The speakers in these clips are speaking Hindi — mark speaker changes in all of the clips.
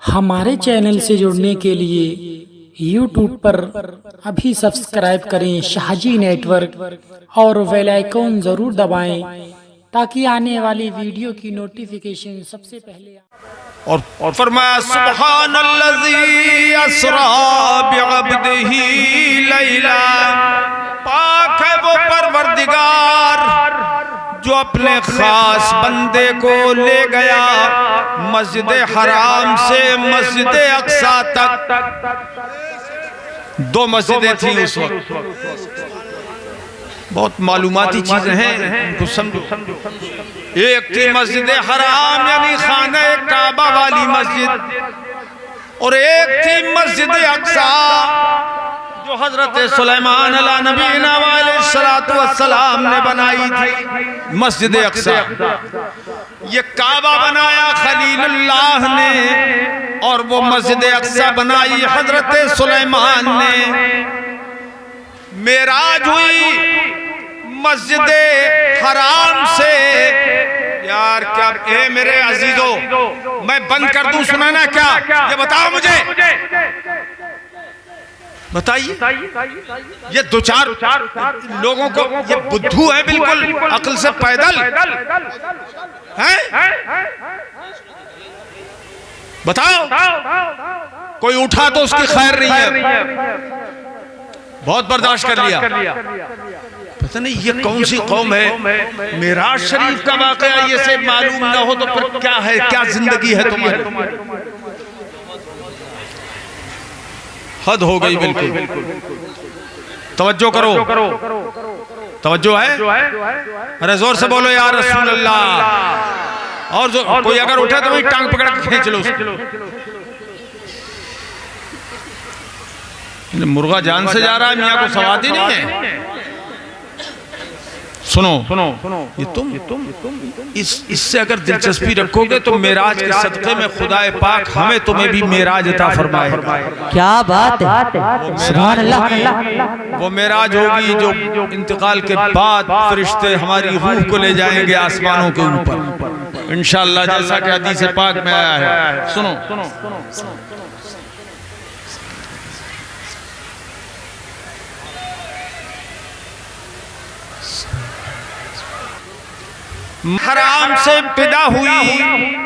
Speaker 1: हमारे चैनल से जुड़ने के लिए YouTube पर अभी सब्सक्राइब करें शाहजी नेटवर्क और बेल आइकन ज़रूर दबाएं ताकि आने वाली वीडियो की नोटिफिकेशन सबसे पहले
Speaker 2: और फरमाया सुब्हानल्लज़ी अस्रा बिअब्दिही लैला, पाक है वो परवरदिगार जो अपने खास बंदे को ले गया मस्जिद हराम से मस्जिद अक्सा तक। दो मस्जिदें थी उस वक्त, बहुत मालूमाती चीजें हैं, उनको समझो। एक थी मस्जिद हराम यानी खाना काबा वाली मस्जिद, और एक थी मस्जिद अक्सा जो हजरत सुलेमान अला नबीना अलैहिस्सलातु वस्सलाम ने बनाई थी। मस्जिद अक्सा ये काबा बनाया खलीलुल्लाह ने, और वो मस्जिद अक्सा बनाई हजरत सुलेमान ने। मेराज हुई मस्जिद हराम से। यार क्या ए मेरे अजीजों, मैं बंद कर दूं सुनाना क्या? ये बताओ मुझे, बताइए। ये दो चार लोगों को ये बुद्धू है बिल्कुल अक्ल से पैदल हैं? बताओ, कोई उठा तो उसकी खैर नहीं है। बहुत बर्दाश्त कर लिया। पता नहीं ये कौन सी कौम है। मेराज शरीफ का वाकया ये से मालूम ना हो तो फिर क्या है, क्या जिंदगी है तुम्हारी? हद हो गई बिल्कुल। तवज्जो करो, तवज्जो है? अरे जोर से बोलो या रसूल अल्लाह। और जो कोई अगर उठे तो वही टांग पकड़ के खींच लो। मुर्गा जान से जा रहा है, मियाँ को सवाद ही नहीं है। सुनो ये तुम इससे अगर दिलचस्पी रखोगे तो मेराज के सदक़े में खुदाए पाक हमें तुम्हें भी मेराज अता फरमाएगा।
Speaker 3: क्या बात है, सुभान अल्लाह।
Speaker 2: वो मेराज होगी जो इंतकाल के बाद फरिश्ते हमारी रूह को ले जाएंगे आसमानों के ऊपर इंशाअल्लाह, जैसा कि हदीस पाक में आया है। सुनो हराम से पिदा हुई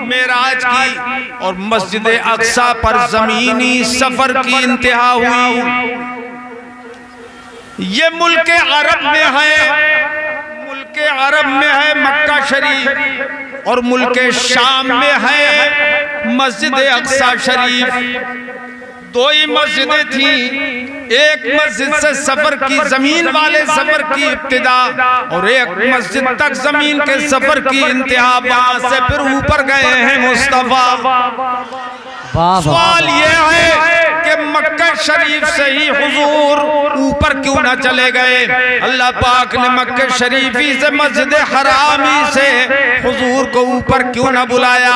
Speaker 2: मेराज की, और मस्जिद अक्सा पर जमीनी सफर की इंतहा हुई। ये मुल्क अरब में है, मुल्क अरब में है मक्का शरीफ, और मुल्क शाम में है मस्जिद अक्सा शरीफ। दो ही मस्जिदें थी, एक मस्जिद से सफर की जमीन वाले सफर की इब्तिदा, और एक मस्जिद तक जमीन के सफर की इंतहा। वहां से फिर ऊपर गए हैं मुस्तफा। सवाल ये है कि मक्का शरीफ से ही हुजूर ऊपर क्यों ना चले गए? अल्लाह पाक ने मक्का शरीफी से मस्जिद हरामी से हुजूर को ऊपर क्यों ना बुलाया?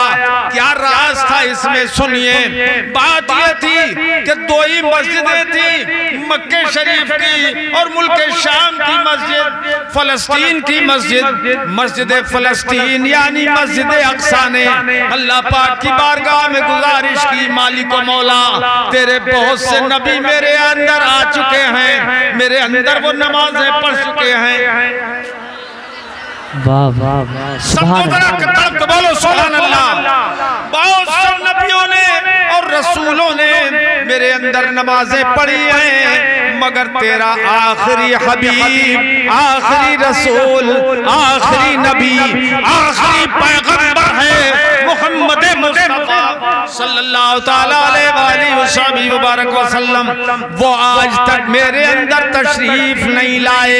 Speaker 2: क्या राज था इसमें? सुनिए, बात ये थी कि दो ही मस्जिदें थी, मक्का शरीफ की और मुल्क शाम की मस्जिद, फलस्तीन की मस्जिद। मस्जिद फलस्तीन यानी मस्जिद अक्सा ने अल्लाह पाक की बारगाह में गुजारिश की, मालिक व मौला तेरे बहुत से नबी मेरे अंदर आ चुके हैं, मेरे अंदर वो नमाजें पढ़ चुके हैं।
Speaker 3: वाह वाह वाह, सुभान अल्लाह।
Speaker 2: बोलो सुभान अल्लाह। बहुत से नबियों ने और रसूलों ने मेरे अंदर नमाजें पढ़ी हैं, मगर तेरा आखिरी हबीब, आखिरी रसूल, आखिरी नबी, आखिरी पैगंबर है मुहम्मद मुस्तफा सल्लल्लाहु ताला अलैहि वसल्लम। वो आज तक मेरे अंदर तशरीफ नहीं लाए।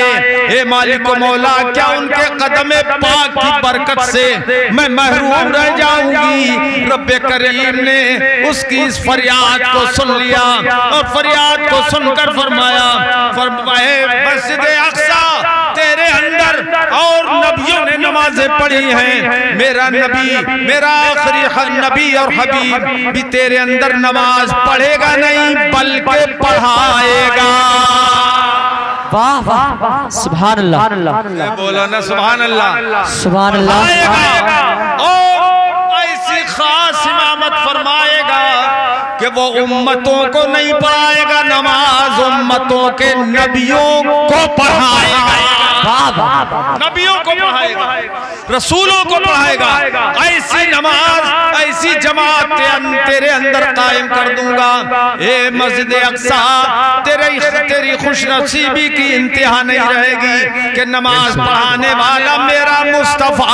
Speaker 2: ए मालिक मौला, क्या उनके कदमे पाक की बरकत से मैं महरूम रह जाऊंगी? रब्बे करीम ने उसकी इस फरियाद को सुन लिया, और फरियाद को सुनकर फरमाया मस्जिद अक्सा तेरे अंदर और नबियों ने नमाजें पढ़ी हैं, मेरा नबी, मेरा आखिरी नबी और हबीब भी तेरे अंदर नमाज पढ़ेगा नहीं बल्कि पढ़ाएगा।
Speaker 3: वाह वाह वाह, सुभान अल्लाह।
Speaker 2: बोलो ना सुभान अल्लाह,
Speaker 3: सुभान अल्लाह।
Speaker 2: और ऐसी खास इमामत फरमाएगा वो उम्मतों को नहीं पढ़ाएगा नमाज, उम्मतों के नबियों को पढ़ाएगा, नबियों को पढ़ाएगा, रसूलों को पढ़ाएगा। ऐसी नमाज, ऐसी जमात तेरे अंदर कायम कर दूंगा। ए मस्जिद अक्सा, तेरी खुशनसीबी की इंतहा नहीं रहेगी कि नमाज पढ़ाने वाला मेरा मुस्तफा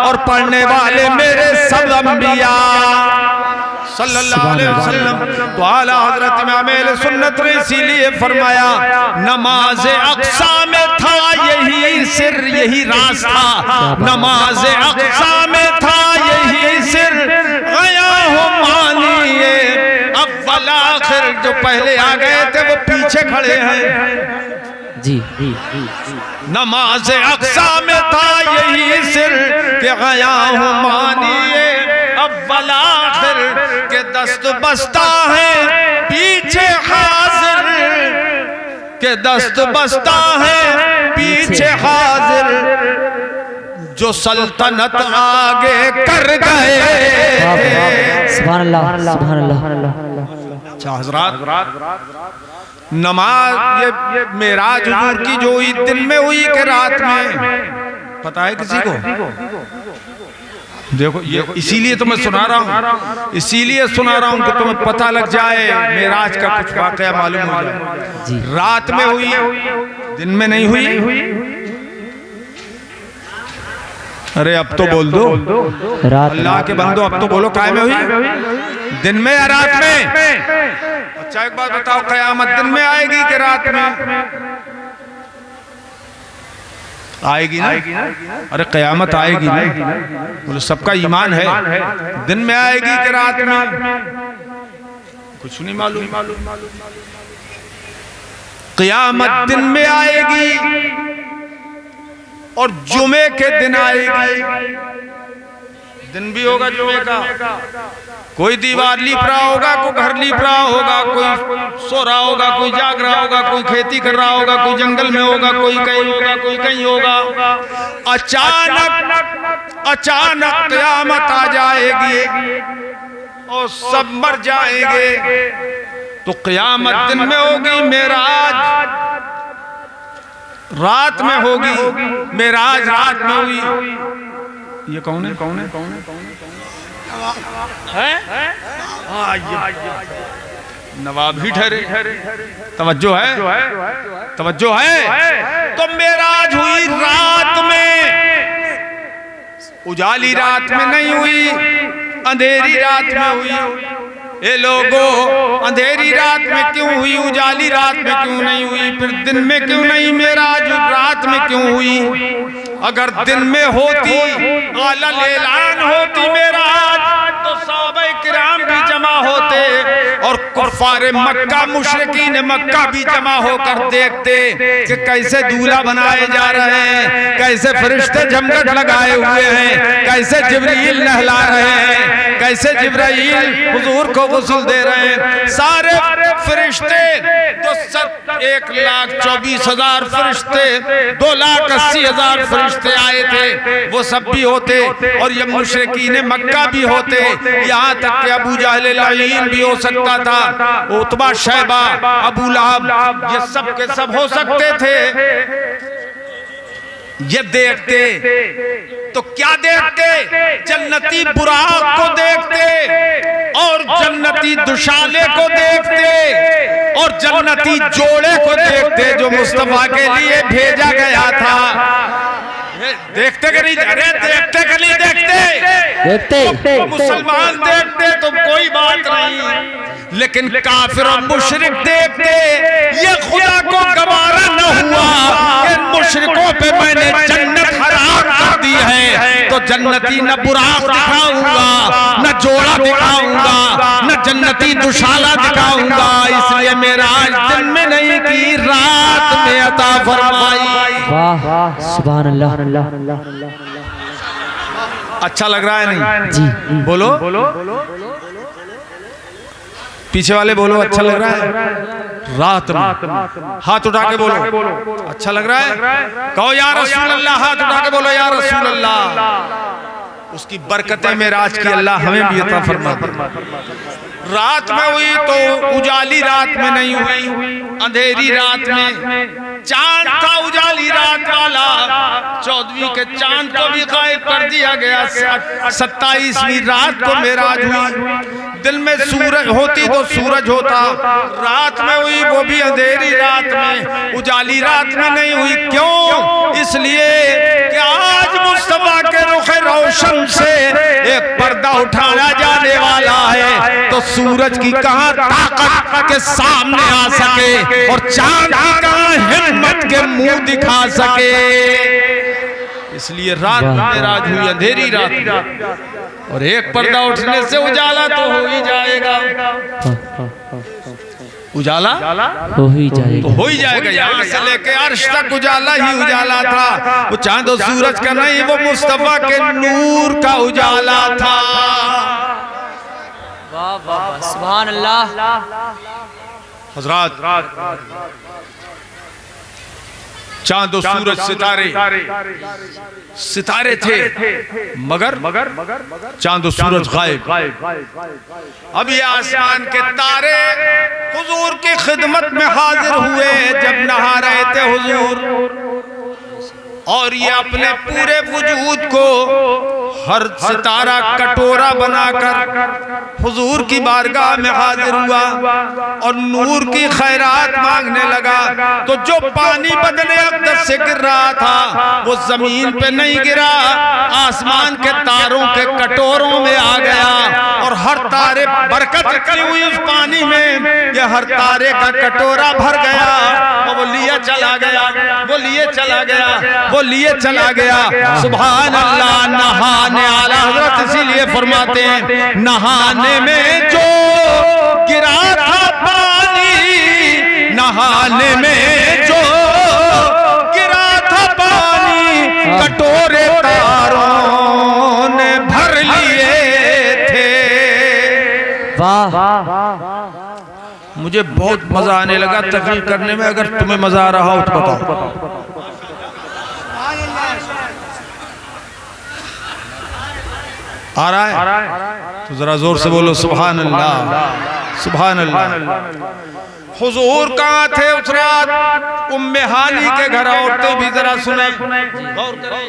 Speaker 2: और पढ़ने वाले मेरे सब अंबिया सल्लल्लाहु अलैहि वसल्लम। तो आला हजरत इमाम अहले सुन्नत ने इसीलिए फरमाया नमाज अक्सा में था यही सिर, यही राज था। नमाज अक्सा में था यही सिर, गया हो मानिए अव्वल आखिर। जो पहले आ गए थे वो पीछे खड़े हैं
Speaker 3: जी।
Speaker 2: नमाज अक्सा में था यही सिर के गया हो मानिए अव्वल आखिर के दस्त बस्ता है पीछे हाजिर, के दस्त बस्ता है पीछे हाजिर। जो सल्तनत आगे कर गए।
Speaker 3: सुभान अल्लाह, सुभान अल्लाह।
Speaker 2: अच्छा हजरात, नमाज ये मेराज हुजूर की जो हुई दिन में हुई कि रात में, पता है किसी को? देखो ये इसीलिए तो मैं सुना रहा हूँ, इसीलिए सुना रहा हूँ कि तुम्हें पता लग जाए, मेराज का कुछ वाकया मालूम हो जाए। रात में हुई, दिन में नहीं हुई। अरे अब तो बोल दो, अल्लाह के बंदो अब तो बोलो, काय में हुई? दिन में या रात में? अच्छा एक बात बताओ, कयामत दिन में आएगी कि रात में आएगी ना? अरे कयामत आएगी ना, बोलो सबका ईमान है। दिन में आएगी कि रात में? कुछ नहीं मालूम। कयामत दिन में आएगी और जुमे के दिन आएगी। दिन भी होगा जुमे का, कोई दीवार लीप रहा होगा, कोई घर लीप रहा होगा, कोई सो रहा होगा, कोई जाग रहा होगा, कोई खेती कर रहा होगा, कोई जंगल में होगा, कोई कहीं होगा, कोई कहीं होगा। अचानक क़यामत आ जाएगी और सब मर जाएंगे। तो क़यामत दिन में होगी, मेराज रात में होगी। मेराज रात में हुई। ये कौन है? कौन है? कौन है? कौन है? नवाब ही ठहरे। तवज्जो है, तवज्जो है। तो मेराज हुई रात में, उजाली रात में नहीं हुई, अंधेरी रात में हुई। ए लोगो, अंधेरी रात में क्यों हुई, उजाली रात में क्यों नहीं हुई, फिर दिन में क्यों नहीं, मेराज रात में क्यों हुई? अगर दिन में होती, आलल ऐलान होती मेराज, तो सहाबा किराम भी जमा होते और कुफारे मक्का, मुशरिकीन मक्का भी जमा होकर देखते कि कैसे दूल्हा बनाए जा रहे हैं, कैसे फरिश्ते जमघट लगाए हुए हैं, कैसे जिब्रील नहला रहे हैं, कैसे जिब्राइल हुजूर को गुस्ल दे रहे हैं। सारे फरिश्ते तो 1,24,000 फरिश्ते, 2,80,000 फरिश्ते आए थे, वो सब भी होते और ये मुशरिकीन मक्का भी होते। यहाँ तक कि अबू जहल लईन भी हो सकता था, उतबा शैबा अबू लहब, ये सब के सब हो सकते थे। ये देखते तो क्या देखते? जन्नती बुराक को देखते और जन्नती दुशाले को देखते और जन्नती जोड़े को देखते जो मुस्तफा के लिए भेजा गया था। देखते कि नहीं? अरे देखते कि नहीं? देखते तो मुसलमान देखते तो कोई बात नहीं, लेकिन काफिर और मुशरिक देखते। ये खुदा को गवारा न हुआ, इन मुशरिकों पे मैंने जन्नत हराम कर दी है, तो जन्नती न बुराक दिखाऊंगा, न जोड़ा दिखाऊंगा, न जन्नती दुशाला दिखाऊंगा। इसलिए मेराज दिन में नहीं की, रात में अता फरमाई।
Speaker 3: वाह, सुभान अल्लाह।
Speaker 2: अच्छा लग रहा है नहीं?
Speaker 3: जी
Speaker 2: बोलो, पीछे वाले बोलो, अच्छा लग रहा है? रात में हाथ उठा के बोलो, अच्छा लग रहा है? कहो या रसूल अल्लाह, हाथ उठा के बोलो या रसूल अल्लाह। उसकी बरकतें मेराज की अल्लाह हमें भी अता फरमा दे। रात में हुई तो उजाली रात में नहीं हुई, अंधेरी रात में। चांद था उजाली रात वाला, 14वीं के चांद को भी गायब कर दिया गया। 27वीं रात को मेराज हुई। दिन में सूरज होती तो सूरज होता, रात में हुई वो भी अंधेरी रात में, उजाली रात में नहीं हुई। क्यों? इसलिए कि आज मुस्तफा के रुखे रोशन से एक पर्दा उठाया जाने वाला है, तो सूरज की कहां ताकत के सामने आ सके और चांद की कहां हिम्मत के मुंह दिखा सके। इसलिए रात में राज हुई, अंधेरी रात, और एक पर्दा उठने से उजाला तो हो ही जाएगा। उजाला
Speaker 3: हो ही जाएगा,
Speaker 2: तो हो ही जाएगा। यहाँ से लेके अर्श तक उजाला ही उजाला था। वो चांद और सूरज का नहीं, वो मुस्तफा के नूर का उजाला था।
Speaker 3: वाह वाह, सुभान अल्लाह।
Speaker 2: हजरात, चांद और सूरज सितारे थे, मगर चांद और सूरज गायब। अब ये आसमान के तारे हुजूर की खिदमत में हाजिर हुए जब नहा रहे थे हुजूर, और ये अपने पूरे वजूद को हर सितारा कटोरा बनाकर हुजूर की बारगाह में हाजिर हुआ और नूर की खैरात मांगने लगा। तो जो पानी बदले अक़दस से गिर रहा था वो जमीन पे नहीं गिरा, आसमान के तारों के कटोरों में आ गया, और हर तारे बरकत इतनी हुई उस पानी में कि हर तारे का कटोरा भर गया, और वो लिए चला गया, वो लिए चला गया, वो लिए चला गया। सुभान अल्लाह। नहाने आला हजरत इसीलिए फरमाते हैं, नहाने में जो गिरा था पानी, नहाने में जो गिरा था पानी, कटोरे तारों ने भर लिए थे।
Speaker 3: वाह,
Speaker 2: मुझे बहुत मजा आने लगा तकरीर करने में। अगर तुम्हें मजा आ रहा हो तो बताओ। आ रहा है तो जरा जोर से बोलो सुभान अल्लाह, सुभान अल्लाह। हुजूर कहाँ थे उस रात? उम्मे हानी के घर। औरतें भी जरा सुने, गौर करें।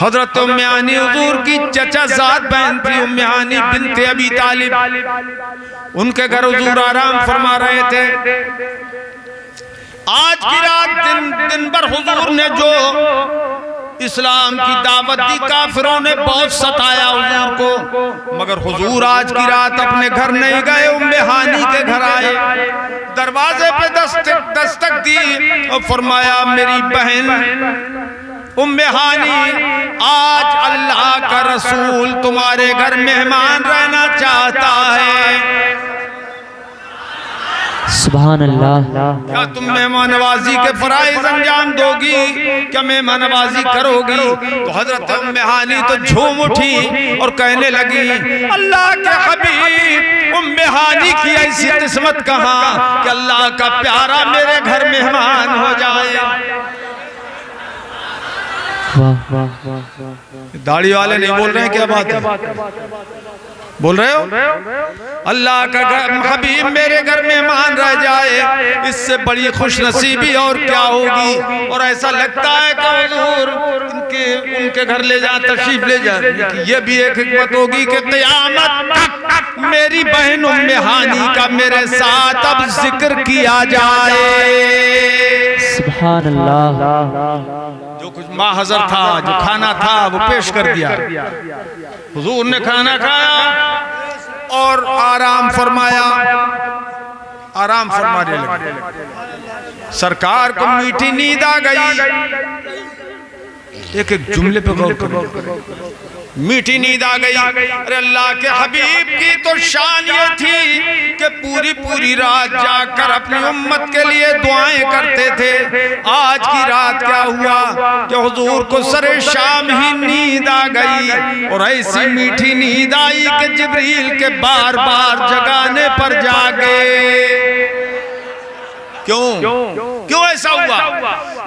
Speaker 2: हजरत उम्मे हानी हुजूर की चचा जात बहन थी, उम्मे हानी बिन्ते अबी तालिब। उनके घर हुजूर आराम फरमा रहे थे। आज की रात दिन भर हुजूर ने जो इस्लाम की दावत दी, काफिरों ने बहुत सताया हुजूर को, मगर हुजूर आज की रात अपने घर नहीं गए, उम्मे हानी के घर आए। दरवाजे पे दस्तक दी और फरमाया, मेरी बहन उम्मे हानी, आज अल्लाह का रसूल तुम्हारे घर मेहमान रहना चाहता है।
Speaker 3: सुभान अल्लाह।
Speaker 2: क्या तुम मेहमान नवाजी के फराइज अंजाम दोगी? क्या मेहमान नवाजी करोगी? तो हजरत उम्मे हानी तो झूम उठी और कहने लगी, अल्लाह के हबीब, उम्मे हानी की ऐसी किस्मत कहाँ कि अल्लाह का प्यारा मेरे घर मेहमान हो जाए। दाढ़ी वाले नहीं बोल रहे हैं, क्या बात है? बोल रहे हो? अल्लाह का हबीब मेरे घर मेहमान रह जाए, इससे बड़ी खुश नसीबी और क्या होगी। और ऐसा लगता है कि हुजूर उनके घर ले जा, तशरीफ ले जा। ये भी एक हिकमत होगी कि क़यामत तक मेरी बहन उम्मे हानी का मेरे साथ अब जिक्र किया जाए।
Speaker 3: सुभान अल्लाह।
Speaker 2: जो कुछ माहज़र था, जो खाना था, वो पेश कर दिया। हुजूर ने खाना खाया और आराम फरमाया, आराम फरमाने लगे। सरकार को मीठी नींद आ गई। एक एक जुमले पे गौर करो। मीठी नींद आ गई। अरे अल्लाह के हबीब की तो शान ये थी कि पूरी पूरी रात जाकर अपनी उम्मत के लिए दुआएं करते थे। आज की रात क्या हुआ कि हुजूर को सरे शाम ही नींद आ गई, और ऐसी मीठी नींद आई कि जिब्रील के बार बार जगाने पर जागे। क्यों ऐसा हुआ?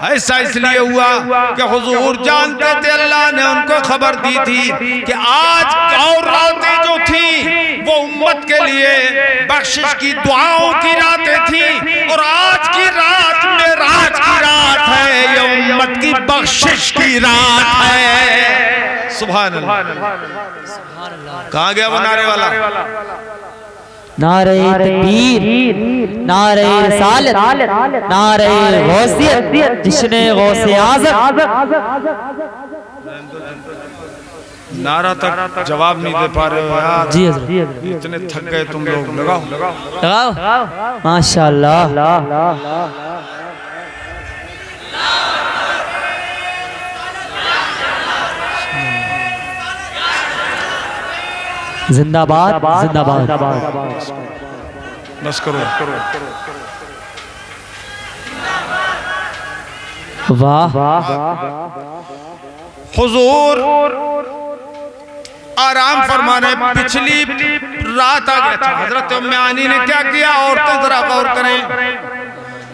Speaker 2: ऐसा इसलिए हुआ कि हुजूर जानते थे, अल्लाह ने उनको खबर दी थी कि आज और रातें जो थी वो उम्मत के लिए बख्शिश की दुआओं की रातें थी, और आज की रात मेराज की रात है, ये उम्मत की बख्शिश की रात है। सुभान अल्लाह। कहाँ गया वो नारे वाला?
Speaker 3: नारे तकबीर, नारे रिसालत, नारे गौसियत, जिसने गौसे आज़म।
Speaker 2: नारा तक जवाब नहीं दे पा रहे हो यार।
Speaker 3: जी हज़रत,
Speaker 2: इतने थक गए तुम लोग।
Speaker 3: लगाओ माशाअल्लाह। जिंदाबाद जिंदाबाद।
Speaker 2: बस करो।
Speaker 3: वाह
Speaker 2: हुजूर आराम फरमाने, पिछली रात आ गया था। हजरत उम्मे हानी ने क्या किया? औरतें जरा गौर करें।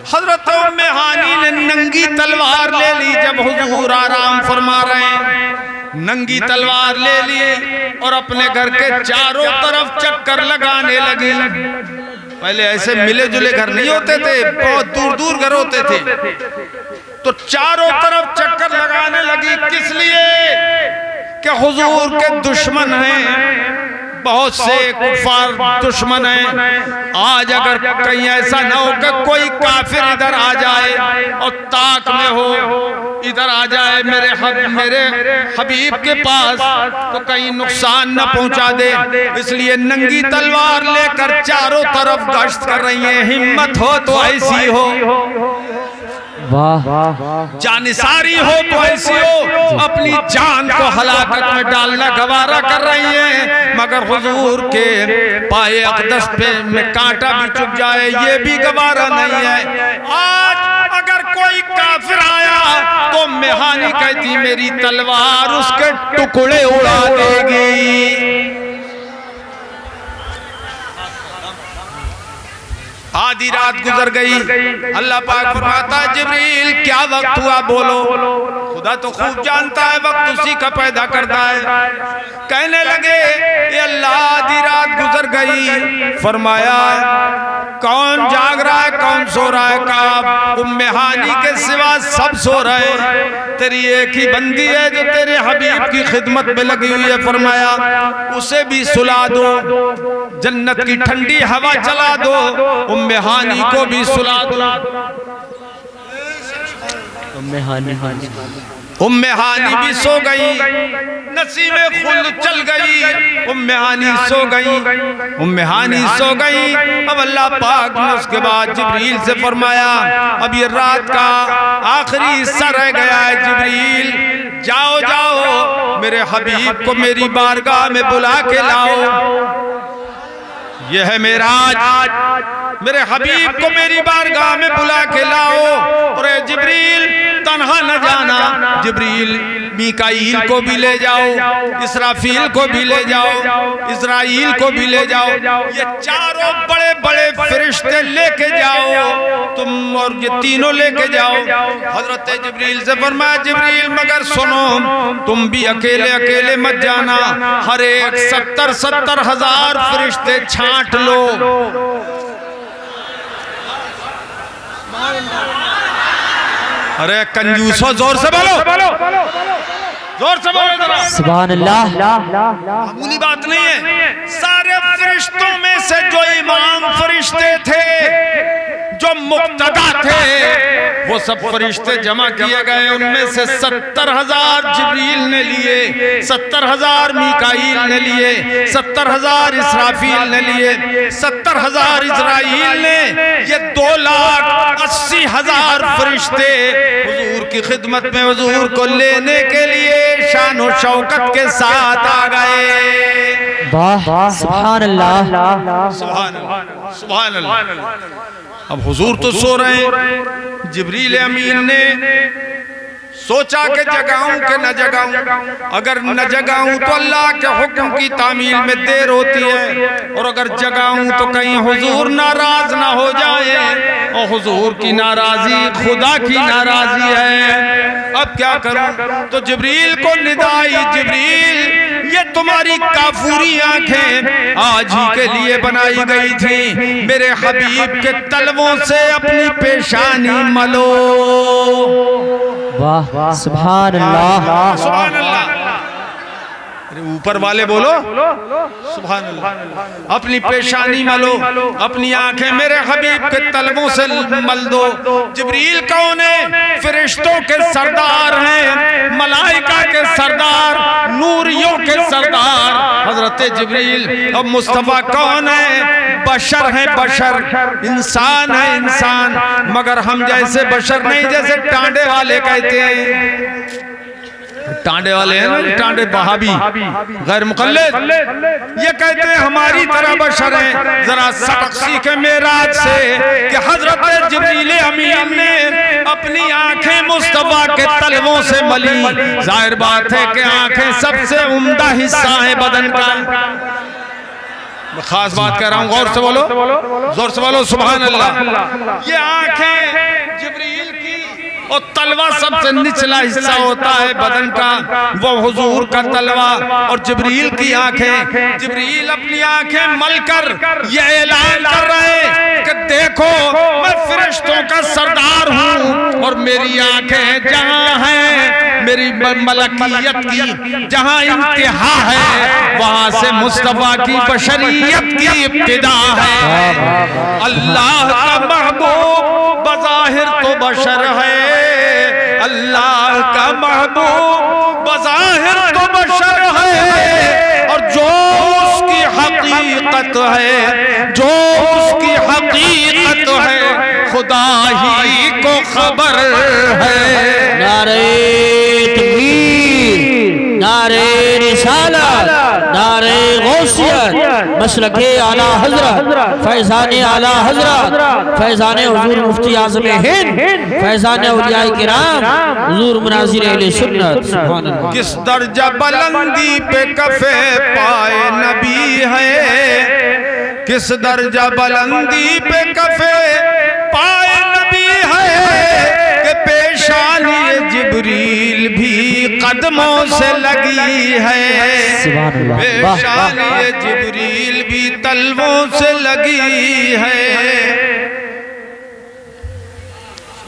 Speaker 2: हजरत उम्मे हानी ने नंगी तलवार ले ली। जब हुजूर आराम फरमा रहे हैं, नंगी तलवार ले ली और अपने घर के चारों तरफ चक्कर लगाने लगी। पहले ऐसे मिले जुले घर नहीं होते थे, बहुत दूर दूर घर होते थे। तो चारों तरफ चक्कर लगाने लगी। किस लिए? कि हुजूर के दुश्मन हैं, बहुत से कुफार दुश्मन हैं। आज अगर कहीं ऐसा न हो कि कोई काफिर इधर आ जाए और ताक में हो, इधर आ जाए मेरे हबीब के पास, तो कहीं नुकसान न पहुंचा दे, इसलिए नंगी तलवार लेकर चारों तरफ गश्त कर रही हैं। हिम्मत हो तो ऐसी हो,
Speaker 3: वाह,
Speaker 2: जानिसारी हो तो ऐसी हो, अपनी जान को हलाकत में डालना गवारा कर रही हैं। मगर हुजूर के पाए अक़दस पे में कांटा भी चुभ जाए, ये भी गवारा नहीं है। आज अगर कोई काफिर आया तो मेहानी कहती मेरी तलवार उसके टुकड़े उड़ा देगी। आधी रात गुजर गई। अल्लाह पाक फरमाता है जिब्रील क्या वक्त हुआ बोलो। खुदा तो खूब जानता है, वक्त उसी का पैदा करता है। कहने लगे ये अल्लाह आधी रात गुजर गई। फरमाया कौन जाग रहा है, कौन सो रहा है? कहा उम्मे हानी के सिवा सब सो रहे हैं, तेरी एक ही बंदी है जो तेरे हबीब की खिदमत में लगी हुई है। फरमाया उसे भी सुला दो, जन्नत की ठंडी हवा चला दो, उम्मे हानी को भी सुला दो। उम्मे हानी भी सो गई, नसीबे खुल्द चल गई, उम्मे हानी सो गई, उम्मे हानी सो गई। अब अल्लाह पाक ने उसके बाद जिब्रील से फरमाया अब ये रात का आखिरी हिस्सा रह गया है, जिब्रील जाओ जाओ मेरे हबीब को मेरी बारगाह में बुला के लाओ। यह है मेराज, मेरे हबीब को मेरी बारगाह में बुला के लाओ। और जिब्रील तन्हा न जाना, जिब्रील मीकाईल को भी ले जाओ, इसराफील को भी ले जाओ, इज़राइल को भी ले जाओ, ये चारों बड़े बड़े फरिश्ते लेके जाओ तुम, और ये तीनों लेके जाओ। हजरत जिब्रील से फरमाया जिब्रील मगर सुनो, तुम भी अकेले अकेले मत जाना, हर एक 70 हजार फरिश्ते छांट लो। अरे कंजूसो जोर से बोलो, जोर से बोलो जरा।
Speaker 3: सुभान अल्लाह।
Speaker 2: मामूली बात नहीं है। सारे फरिश्तों में से जो इमाम फरिश्ते थे, जो मुक्तदा थे, वो सब फरिश्ते जमा किए गए। उनमें से 70 हजार जिब्रील ने लिए, 70 हजार मीकाईल ने लिए, 70 हजार इसराफील ने लिए, 70 हजार इज़राइल ने। ये 2,80,000 फरिश्ते हुजूर की खिदमत में हुजूर को लेने के लिए शान और शौकत के साथ आ गए।
Speaker 3: वाह, सुभान अल्लाह,
Speaker 2: सुभान अल्लाह, सुभान अल्लाह। अब हुजूर तो सो रहे हैं, जिब्रील अमीन ने सोचा कि जगाऊं कि न जगाऊं। अगर न जगाऊं तो अल्लाह के हुक्म की तामील में देर होती है, और अगर जगाऊं तो कहीं हुजूर नाराज ना हो जाए, और हुजूर की नाराजी खुदा की नाराजी है। अब क्या करूं? तो जिब्रील को निदाई, जिब्रील ये तुम्हारी काफूरी आंखें आज ही के लिए बनाई गई थी, मेरे हबीब के तलवों से अपनी पेशानी मलो।
Speaker 3: वाह सुभान अल्लाह,
Speaker 2: सुभान अल्लाह। अरे ऊपर वाले बोलो सुभान अल्लाह। अपनी पेशानी मलो, अपनी आंखें मेरे हबीब के तलवों से मल दो। जिब्रील कौन है? फरिश्तों के सरदार हैं, मलाइका के सरदार, नूरियों के सरदार हजरत जिब्रील। अब मुस्तफा कौन है? बशर है, बशर, इंसान है, इंसान, मगर हम जैसे बशर नहीं, जैसे टांडे वाले कहते हैं। टांडे वाले हैं ना, टांडे बहाबी गैर मुक़ल्लिद, ये कहते हैं हमारी तरह बशर हैं। जरा सबक सीखे मेराज से कि हजरत जिब्रील अमीन ने अपनी आंखें मुस्तफा के तलवों से मली। जाहिर बात है कि आंखें सबसे उम्दा हिस्सा है बदन का। खास बात कह रहा हूं, गौर से बोलो, जोर से बोलो सुभान अल्लाह। ये आंखें जिब्रील की, और तलवा सबसे निचला हिस्सा होता है बदन का, वो हुजूर का तलवा और जिब्रील की आंखें। जिब्रील अपनी आंखें मलकर ये ऐलान कर रहे कि देखो मैं फरिश्तों का सरदार हूँ, और मेरी आंखें जहाँ हैं, मेरी मलकियत की जहाँ इंतहा है, वहाँ से मुस्तफा की बशरियत की इब्तिदा है। अल्लाह का महबूब बज़ाहिर तो बशर है, अल्लाह का महबूब बज़ाहिर तो बशर है, और जो उसकी हकीकत है, जो उसकी हकीकत है, खुदा ही को खबर है।
Speaker 3: नारे तकबीर, नारे रिसालत, नारे गौसियत, मसलके आला हजरत, फैज़ाने आला हजरत, फैज़ाने हुजूर मुफ्ती आज़म हिंद, फैज़ाने औलियाए किराम, हुजूर मुनाज़िर अहले सुन्नत। सुभान अल्लाह।
Speaker 2: किस दर्जा बुलंदी पे कफे पाए नबी है, किस दर्जा बुलंदी पे कफे पाए नबी है, कि पेशानी जिब्रील भी कदमों से लगी है, पेशानी जिब्रील भी तलवों से लगी है।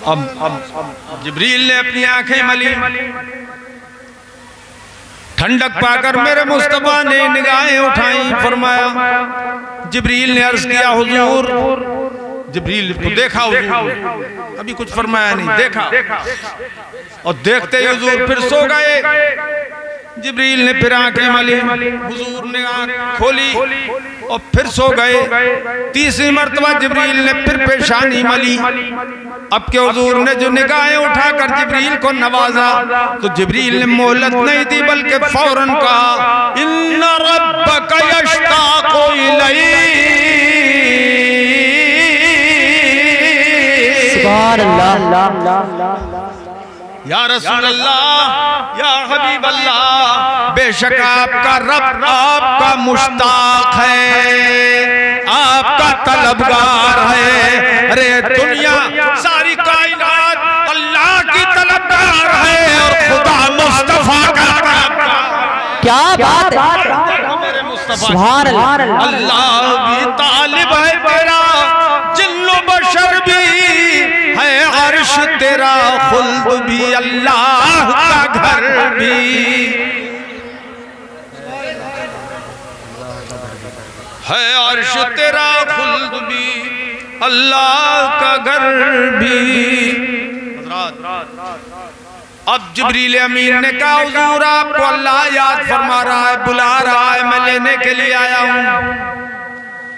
Speaker 2: अब जिब्रील ने अपनी आंखें मली, ठंडक पाकर मेरे मुस्तफा ने निगाहें उठाई, फरमाया, जिब्रील ने अर्ज किया हुजूर, जिब्रील को देखा हुजूर, अभी कुछ फरमाया नहीं, देखा, और देखते ही हुजूर फिर सो गए। जिब्रील ने फिर आंखें मली, हुजूर ने आंख खोली और फिर सो गए। तीसरी मर्तबा जिब्रील ने फिर पेशानी मली। अब के हुजूर ने जो निगाहें उठाकर जिब्रील को नवाजा, तो जिब्रील ने मोहलत नहीं दी, बल्कि फौरन कहा, इन्ना रब्बका यश्ताक़ु इलैक।
Speaker 3: सुभान अल्लाह।
Speaker 2: या रसूल अल्लाह, या हबीब अल्लाह, बेशक आपका रब आपका मुश्ताक है, आपका तलबगार है। अरे दुनिया सारी कायनात अल्लाह की तलबगार है, और खुदा मुस्तफा का तलबगार।
Speaker 3: क्या बात है,
Speaker 2: मेरे मुस्तफा,
Speaker 3: सुभान अल्लाह।
Speaker 2: अल्लाह भी तालिब है तेरा, जिन्नो बशर भी है, अर्श तेरा, खुल्द भी, अल्लाह का घर भी है, अर्श तेरा, खुल्द भी, अल्लाह का घर भी। अब जिब्रील अमीन ने कहा, हुजूर आपको अल्लाह याद फरमा रहा है, बुला रहा है, मैं लेने के लिए आया हूँ।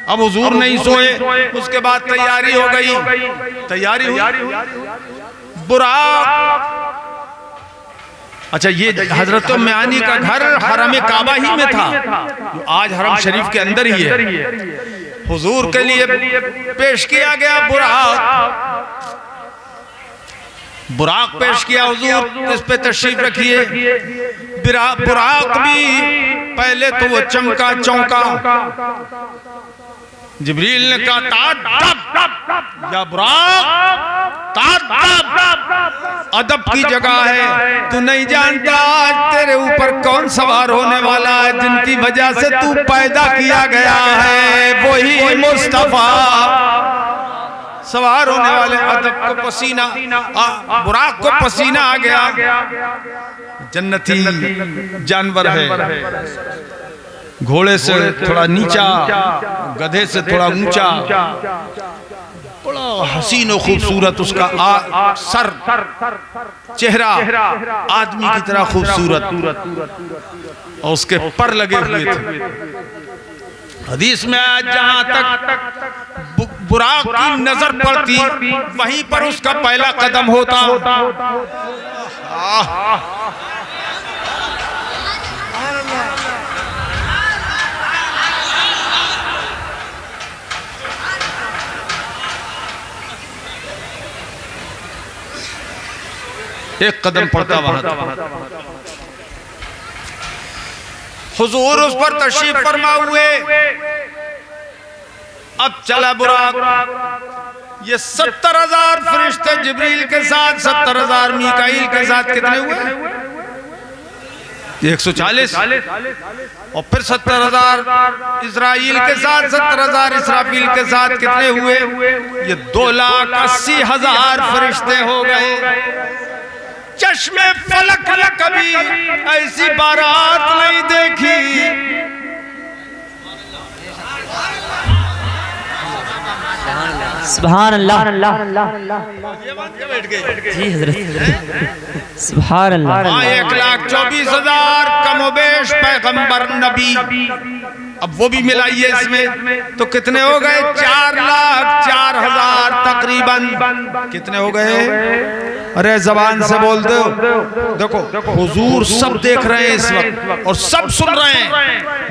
Speaker 2: अब हुजूर नहीं सोए, उसके बाद तैयारी हो गई, तैयारी हुई, बुराक। अच्छा, ये हजरत मियानी का घर हरम काबा ही में था, जो आज हरम शरीफ के अंदर ही है। हुजूर के लिए पेश किया गया बुराक। बुराक पेश किया, हुजूर इस पे तशरीफ रखिए। बुराक भी पहले तो वो चमका चौंका, जिब्रील ने कहा ताद या बुराक, ताद अदब की जगह है, तू नहीं जानता आज तेरे ऊपर कौन सवार होने वाला है, जिनकी वजह से तू पैदा किया गया है, वही मुस्तफा सवार होने वाले। अदब को पसीना, बुराक को पसीना आ गया। जन्नती जानवर है, घोड़े से थोड़ा नीचा, गधे से थोड़ा ऊंचा, बड़ा हसीन और खूबसूरत उसका सर, चेहरा आदमी की तरह खूबसूरत, और उसके पर लगे हुए थे। हदीस में आज जहां तक बुराक की नजर पड़ती, वहीं पर उसका पहला कदम होता। एक कदम पड़ता वहां था। हुजूर उस पर तशरीफ फरमा हुए। अब चला बुराक, ये 70,000 फरिश्ते जिब्रील के साथ, 70,000 मीकाईल के साथ, कितने हुए? 140, और फिर 70,000 इस्राईल के साथ, 70,000 इसराफील के साथ, कितने हुए? ये 2,80,000 फरिश्ते हो गए। चश्मे फलक ने कभी ऐसी बारात नहीं देखी।
Speaker 3: सुभान अल्लाह। जी हजरत, सुभान अल्लाह।
Speaker 2: 1,24,000 कमोबेश पैगंबर नबी, अब वो भी मिलाइए इसमें तो कितने हो गए? 4,04,000 तकरीबन। कितने हो गए? अरे जबान से बोल दो। देखो हुजूर सब देख रहे हैं इस वक्त और सब सुन रहे हैं।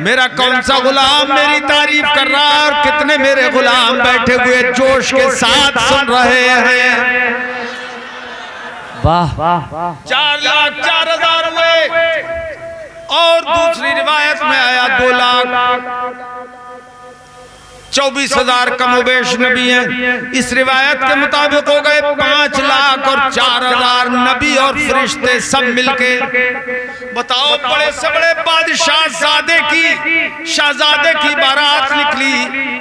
Speaker 2: मेरा कौन सा गुलाम मेरी तारीफ कर रहा है और कितने मेरे गुलाम बैठे हुए जोश के साथ सुन रहे हैं।
Speaker 3: वाह वाह।
Speaker 2: 4,04,000 हुए, और दूसरी रिवायत में आया 2,24,000 कमोबेश नबी हैं। इस रिवायत के मुताबिक हो गए 5,04,000 नबी और फरिश्ते सब मिलके। बताओ, बड़े से बड़े बादशाह शाहजादे की बारात निकली।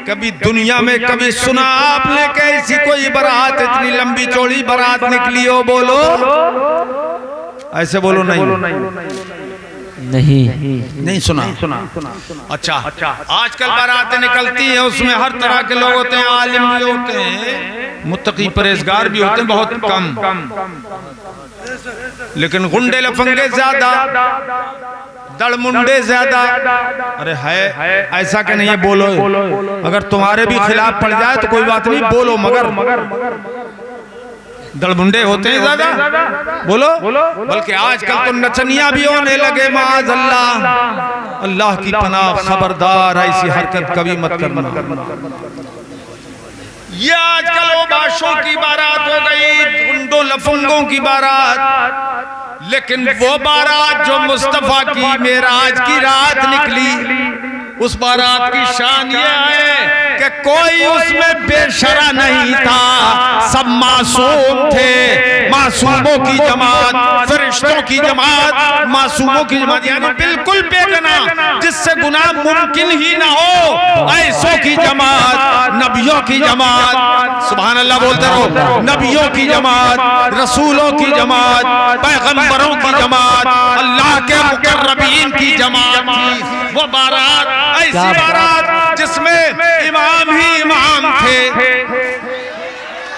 Speaker 2: कभी दुनिया में कभी सुना आपने कि ऐसी कोई बारात, इतनी लंबी चौड़ी बारात निकली हो? बोलो, ऐसे बोलो। नहीं सुना। अच्छा, आजकल बारातें निकलती हैं, उसमें हर तरह के लोग होते हैं, आलिम भी होते हैं, मुत्तकी परहेजगार भी होते हैं, बहुत कम, लेकिन गुंडे लफंगे ज्यादा, दड़मुंडे ज्यादा। अरे है ऐसा कि नहीं है? बोलो, अगर तुम्हारे भी खिलाफ पड़ जाए तो कोई बात नहीं, बोलो, मगर दड़मुंडे होते हैं ज्यादा। बोलो। बल्कि आजकल तो नचनिया भी होने लगे, माज़ अल्लाह। अल्लाह की पनाह, खबरदार ऐसी हरकत कभी मत करना। ये आजकल वो बादशाहों की बारात हो गई, गुंडों लफंगों की बारात। लेकिन वो बारात जो मुस्तफा की मेराज की रात निकली, उस बारात की शान ये है कि कोई उसमें बेशरा नहीं था, सब मासूम थे। मासूमों की जमात, फरिश्तों की जमात, मासूमों की जमात, यानी बिल्कुल बेगुनाह, जिससे गुनाह मुमकिन ही ना हो, ऐसों की जमात, नबियों की जमात। सुभान अल्लाह बोलते रहो। नबियों की जमात, रसूलों की जमात, पैगंबरों की जमात, अल्लाह के मुकर्रबीन की जमात थी वो बारात। ऐसी बारात जिसमें इमाम ही इमाम थे।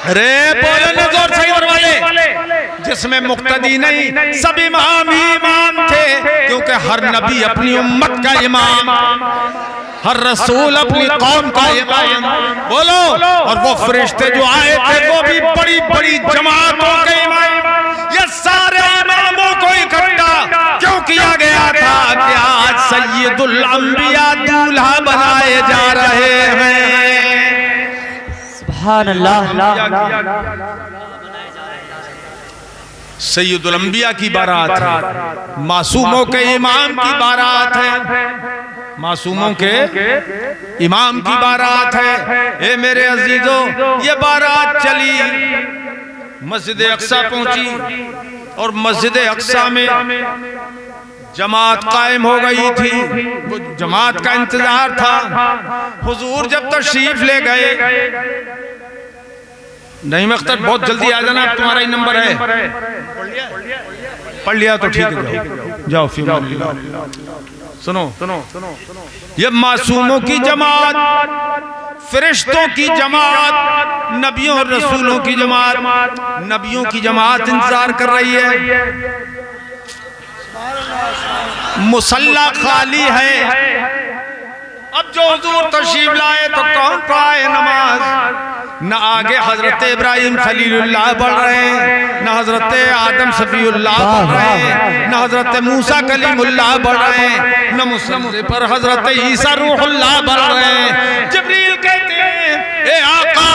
Speaker 2: अरे बोलो ना जोर से इधर वाले, जिसमें मुक्तदी नहीं, सब इमाम ही इमाम थे, क्योंकि हर नबी अपनी उम्मत का इमाम, हर रसूल अपनी कौम का इमाम। बोलो। और वो फरिश्ते जो आए थे वो भी बड़ी बड़ी जमातों के इमाम। ये सारे इमामों को इकट्ठा क्यों किया गया था कि आज सैयदुल अंबिया दूल्हा बनाए जा रहे हैं। सुभान अल्लाह। सैयदुल अंबिया की बारात है, मासूमों के इमाम की बारात है, मासूमों के इमाम की बारात है। ए मेरे अजीजों, ये बारात चली, मस्जिद अक्सा पहुंची और मस्जिद अक्सा में जमात कायम हो गई थी। वो जमात का इंतजार था। हुजूर जब तशरीफ ले गए, नहीं मख्तर बहुत जल्दी आ जाना, तुम्हारा ही नंबर है, पढ़ लिया तो ठीक है, जाओ सुनो। ये मासूमों की जमात, फरिश्तों की जमात, नबियों और रसूलों की जमात, नबियों की जमात इंतजार कर रही है। मुसल्ला खाली है। अब जो हुजूर तशरीफ लाए तो कौन पढ़ाए नमाज? न आगे हजरत इब्राहिम खलीलुल्लाह बढ़ रहे हैं, न हजरत आदम सफीउल्लाह बढ़ रहे हैं, न हजरत मूसा कलीमुल्लाह बढ़ रहे हैं, न मुसल्ले पर हजरत ईसा रूहुल्लाह बढ़ रहे हैं। जिब्रील कहते हैं, ए आका,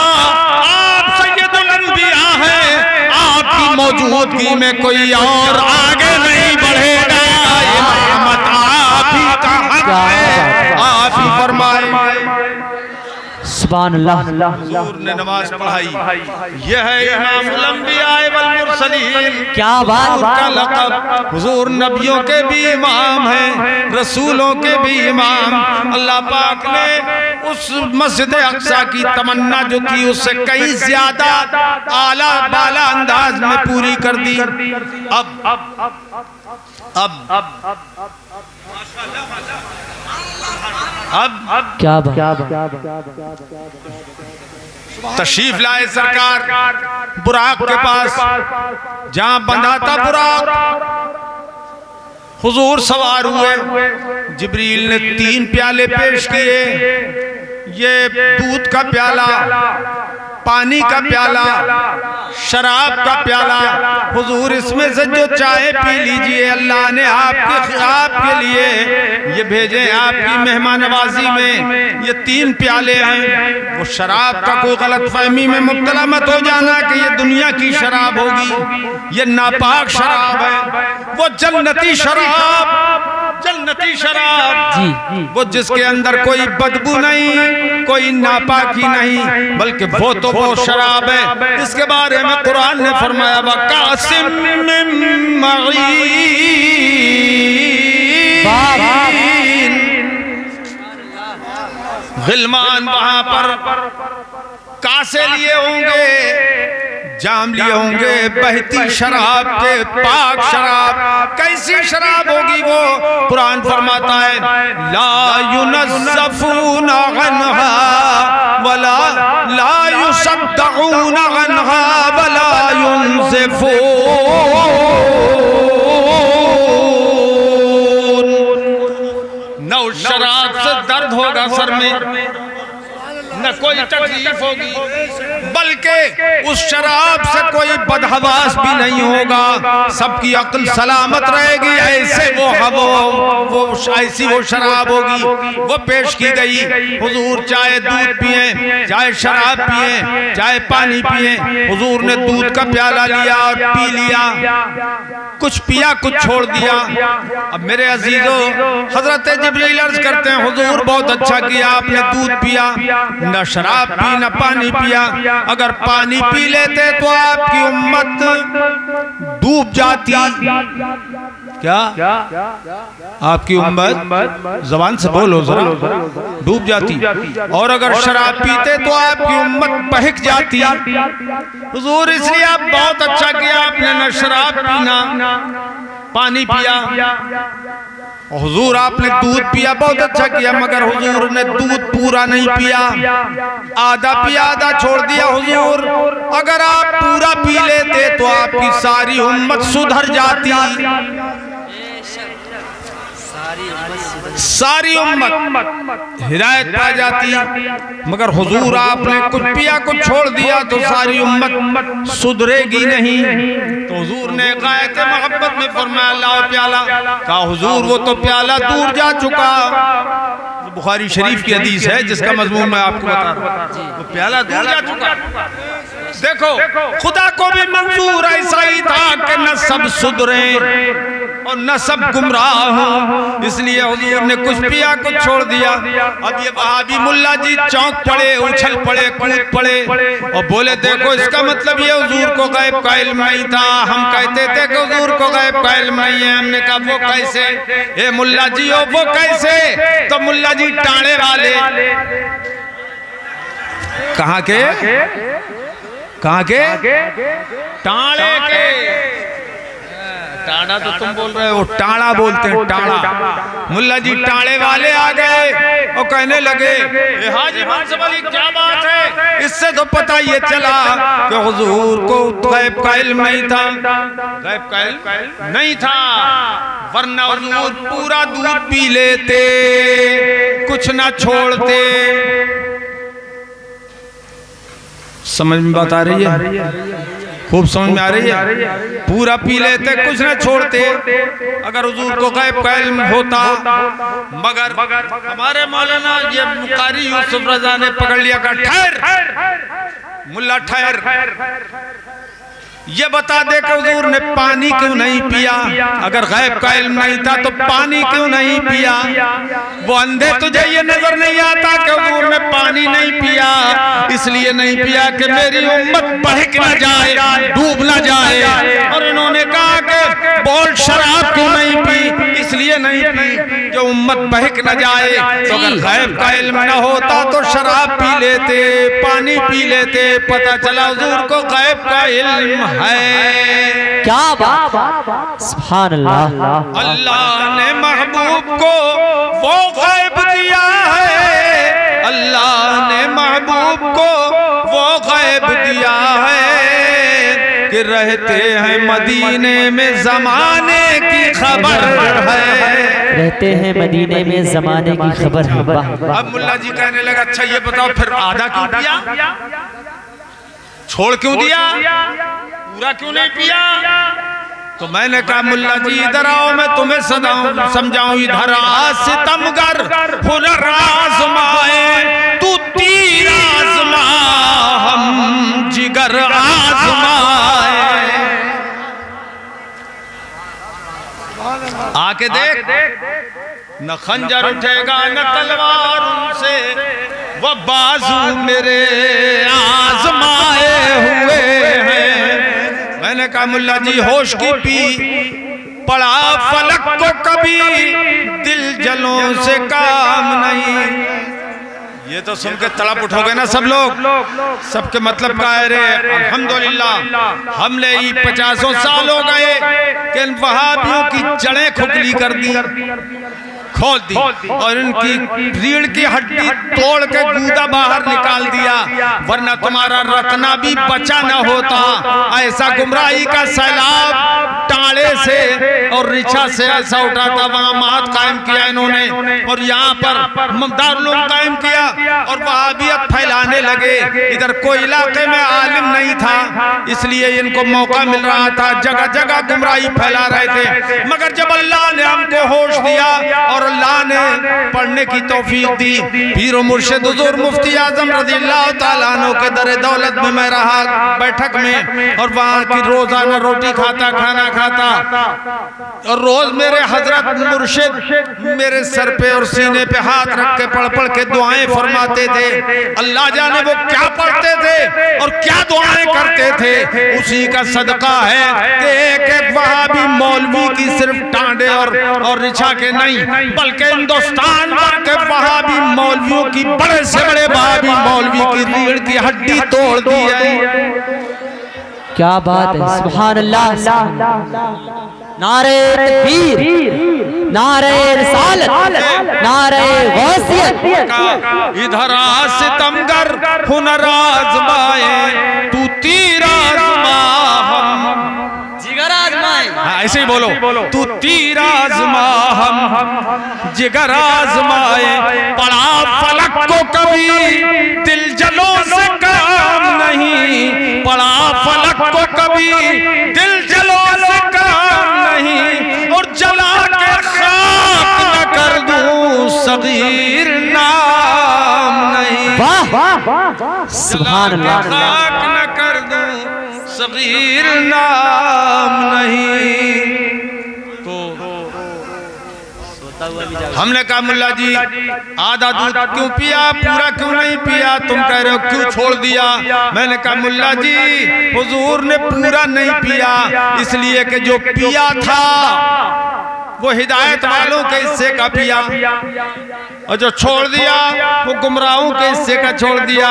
Speaker 2: आप सैयदुल अंबिया हैं, आपकी मौजूदगी में कोई और आगे नहीं बढ़ेगा। इमामत आप ही का हक है, आप ही फरमाए।
Speaker 3: सुभान अल्लाह।
Speaker 2: हुजूर ने नमाज पढ़ाई। यह है इमामुल अंबिया वल मुरसलीन।
Speaker 3: क्या बात
Speaker 2: का लक़ब। हुजूर नबियों के भी इमाम हैं, रसूलों के भी इमाम। अल्लाह पाक ने उस मस्जिद अक्सा की तमन्ना जो थी उससे कई ज्यादा आला बाला अंदाज में पूरी कर दी। अब
Speaker 3: क्या
Speaker 2: तशरीफ लाए सरकार बुराक के पास, जहां बंधा था बुराक। हुजूर सवार हुए। जिब्रील ने 3 प्याले पेश किए। ये दूध का प्याला, पानी का प्याला, शराब का प्याला। हुजूर इसमें से जो चाहे पी लीजिए, अल्लाह ने आपके लिए ये भेजे आपकी मेहमान नवाजी में। ये 3 प्याले हैं। वो शराब का कोई गलत फहमी में मुब्तला मत हो जाना कि ये दुनिया की शराब होगी, ये नापाक शराब है। वो जन्नती शराब, जन्नती शराब
Speaker 3: जी।
Speaker 2: वो जिसके अंदर कोई बदबू नहीं, कोई नापाकी नहीं, बल्कि वो तो वो शराब है। इसके बारे में कुरान ने फरमाया, वकासिम मिन मईन। गिलमान वहां पर कासे लिए होंगे, जाम लिए होंगे बहती शराब के, पाक शराब। कैसी शराब होगी वो? कुरान फरमाता है, ला युनज़्ज़फ़ूना अन्हा वला ला युसद्दऊना अन्हा वला युनज़िफ़ून। न उस शराब से दर्द होगा सर में, न कोई तकलीफ होगी, बल्कि उस शराब से कोई बदहवास भी नहीं होगा। सबकी अक्ल सलामत रहेगी। ऐसे वो ऐसी वो शराब होगी। वो पेश की गई। हुजूर चाहे दूध पिए, चाहे शराब पिए, चाहे पानी पिए। हुजूर ने दूध का प्याला लिया और पी लिया। कुछ पिया, कुछ छोड़ दिया। अब मेरे अजीजों, हजरत जिब्रील अर्ज करते हैं, हुजूर बहुत अच्छा किया, आपने दूध पिया, न शराब पी, न पानी पिया। अगर पानी पी लेते तो आपकी उम्मत डूब जाती। क्या आपकी उम्मत, जबान से बोलो जरा, डूब जाती। और अगर शराब पीते तो आपकी उम्मत बहक जाती। हुजूर इसलिए आप बहुत अच्छा किया, आपने न शराब पीना, पानी पिया। हुजूर आपने दूध पिया, बहुत अच्छा किया, मगर हुजूर ने दूध पूरा नहीं पिया, आधा पिया, आधा छोड़ दिया। हुजूर अगर आप पूरा पी लेते तो आपकी सारी उम्मत सुधर जाती, सारी उम्मत हिदायत पा जाती। मगर हुजूर आपने कुछ पिया, कुछ छोड़ दिया, तो सारी उम्मत सुधरेगी नहीं। तो हुजूर ने गायत मोहब्बत में फरमाया, लाओ प्याला। कहा हुजूर वो तो प्याला दूर जा चुका। बुखारी शरीफ की हदीस है जिसका मजमून मैं आपको बता रहा हूँ। वो प्याला दूर जा चुका। देखो खुदा को भी मंजूर ऐसा ही था कि न सब सुधरे और न सब गुमराह हो, इसलिए हुजूर ने कुछ पिया कुछ छोड़ दिया। अब ये वहाबी मुल्ला जी चौंक पड़े, उछल पड़े, कूद पड़े और बोले देखो इसका मतलब ये हुजूर को गैब का इल्म नहीं था। हम कहते थे कि हुजूर को गैब का इल्म नहीं है। हमने कहा वो कैसे? ए मुल्ला जी हो वो कैसे? तो मुल्ला जी टाणे वाले कहाँ के? कहाँ के? टाणे के। टाड़ा तो तुम बोल रहे हो, टाड़ा बोलते हैं, टाड़ा। मुल्ला जी टाड़े वाले आ गए और कहने लगे हाजी मानसब अली क्या बात है? इससे तो पता ये चला कि हुजूर को गैब का इल्म नहीं था। गैब का इल्म नहीं था, वरना हुजूर पूरा दूध पी लेते, कुछ ना छोड़ते। समझ में बात आ रही है? खूब समझ में आ रही है? पूरा पी लेते, कुछ न छोड़ते, अगर हुजूर को गैब का इल्म होता। मगर हमारे मौलाना ये कारी यूसुफ रजा ने पकड़ लिया, का ठहर मुल्ला ठहर, ये बता दे कि हुजूर ने पानी क्यों नहीं पिया? अगर गैब का इल्म नहीं था तो पानी क्यों नहीं पिया? वो अंधे तुझे ये नजर नहीं आता कि हुजूर ने पानी नहीं पिया? इसलिए नहीं पिया कि मेरी उम्मत बहक न जाए, डूब न जाए। और इन्होंने कहा कि बोल शराब क्यों नहीं पी? इसलिए नहीं पी जो उम्मत बहक न जाए। तो अगर गैब का इल्म न होता तो शराब पी लेते, पानी पी लेते। पता चला हुजूर को गैब का इल्म है।
Speaker 3: क्या बात, सुभान अल्लाह।
Speaker 2: अल्लाह ने महबूब को वो गैब दिया है, अल्लाह ने महबूब को वो गैब दिया है कि रहते हैं मदीने में ज़माने की खबर है।
Speaker 3: रहते हैं मदीने में ज़माने की खबर है।
Speaker 2: अब मुल्ला जी कहने लगा अच्छा ये बताओ फिर आधा क्यों दिया? छोड़ क्यों दिया? पूरा क्यों नहीं पिया? तो मैंने कहा मुल्ला जी इधर आओ, मैं तुम्हें समझाऊं। इधर आ सितमगर हुनर आज़माए, तू तीर आज़मा हम जिगर आज़माए। आके देख, न खंजर उठेगा न तलवार उनसे, वो बाजू मेरे आज़माए हुए हैं। मैंने कहा मुल्ला जी होश की पी, पड़ा फलक को कभी दिल जलों से काम नहीं। ये तो सुन के तड़प उठोगे ना सब लोग, सबके मतलब का है रे। अल्हम्दुलिल्लाह हमने 50 साल हो गए कि इन वहाबियों की जड़ें खोखली कर दी, खोल दी और इनकी रीढ़ की हड्डी तोड़ के गूदा बाहर निकाल दिया, वरना तुम्हारा रत्ना भी बचा न होता। ऐसा गुमराही का सैलाब टाड़े से और रिछा से ऐसा उठा था, वहां महत कायम किया इन्होंने और यहाँ पर दारुल कायम किया और वहाबियत फैलाने लगे। इधर कोई इलाके में आलिम नहीं था, इसलिए इनको मौका मिल रहा था, जगह जगह गुमराही फैला रहे थे। मगर जब अल्लाह ने हमको होश दिया और अल्लाह ने पढ़ने की तौफीक दी, पीर मुर्शिद हुजूर मुफ्ती आजम रज़ियल्लाहु ताला अन्हु के दरे दौलत में मैं रहा बैठक में, और वहाँ की रोजाना रोटी खाता, खाना खाता, और रोज मेरे हजरत मुर्शिद मेरे सर पे और सीने पे हाथ रख के पढ़ पढ़ के दुआएं फरमाते थे। अल्लाह जाने वो क्या पढ़ते थे और क्या दुआएं करते थे। उसी का सदका है कि एक एक वहाबी मौलवी की सिर्फ टांडे और रिछा के नहीं, बल्कि हिंदुस्तान भर के वहाबी मौलवियों की, बड़े से बड़े वहाबी मौलवी की रीढ़ की हड्डी तोड़ दी है।
Speaker 3: क्या बात है, सुभान अल्लाह। नारे तकबीर, नारे रिसालत, नारे गौसियत।
Speaker 2: इधर आ सितमगर हुनर आज़माए, तू तीर आज़मा हम जिगर आज़माए। ऐसे ही बोलो, तू तीर आज़मा हम जिगर आज़माए। पड़ा फलक को कभी दिल जलों से काम नहीं, पड़ा फलक को कभी दिल जलों से काम नहीं, और जला के खाक न कर दूं सगीर
Speaker 3: सुभान अल्लाह।
Speaker 2: खाक न कर दूं सगीर नाम नहीं। तो हमने कहा मुल्ला जी आधा दूध क्यों पिया, पूरा क्यों नहीं पिया? तुम कह रहे हो क्यों छोड़ दिया? मैंने कहा मुल्ला जी हुजूर ने पूरा नहीं पिया इसलिए कि जो पिया था वो हिदायत वालों के हिस्से का पिया, और जो छोड़ दिया वो गुमराहों के हिस्से का छोड़ दिया,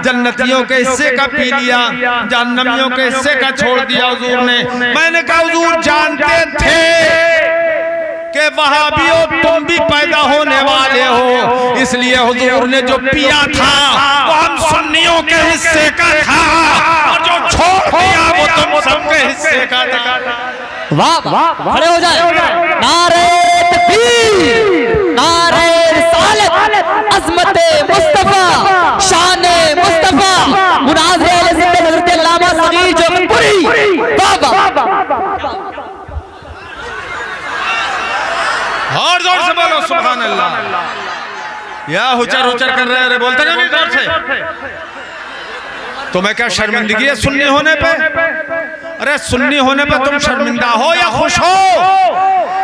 Speaker 2: जन्नतियों के हिस्से का पी लिया, जहन्नमियों के हिस्से का छोड़ दिया हुजूर ने। मैंने कहा हुजूर जानते थे कि वहाबियों तुम भी पैदा होने वाले हो, इसलिए हुजूर ने जो पिया था वो हम सुन्नियों के हिस्से का था, और जो छोड़ दिया वो तुम सबके हिस्से का था।
Speaker 3: वाह वाह, खड़े हो जाए। नारे तकबीर, नारे रिसालत, अज़मत मुस्तफा, शान मुस्तफा, मुनाज़िर अहले हज़रत अल्लामा सगीर जोगनपुरी। वाह वाह,
Speaker 2: और जोर से बोलो सुभान अल्लाह। या हुचर हुचर कर रहे हैं, बोलते नहीं जोर से। तुम्हें क्या शर्मिंदगी है सुन्नी होने पे? अरे सुन्नी होने पे तुम शर्मिंदा हो या खुश हो?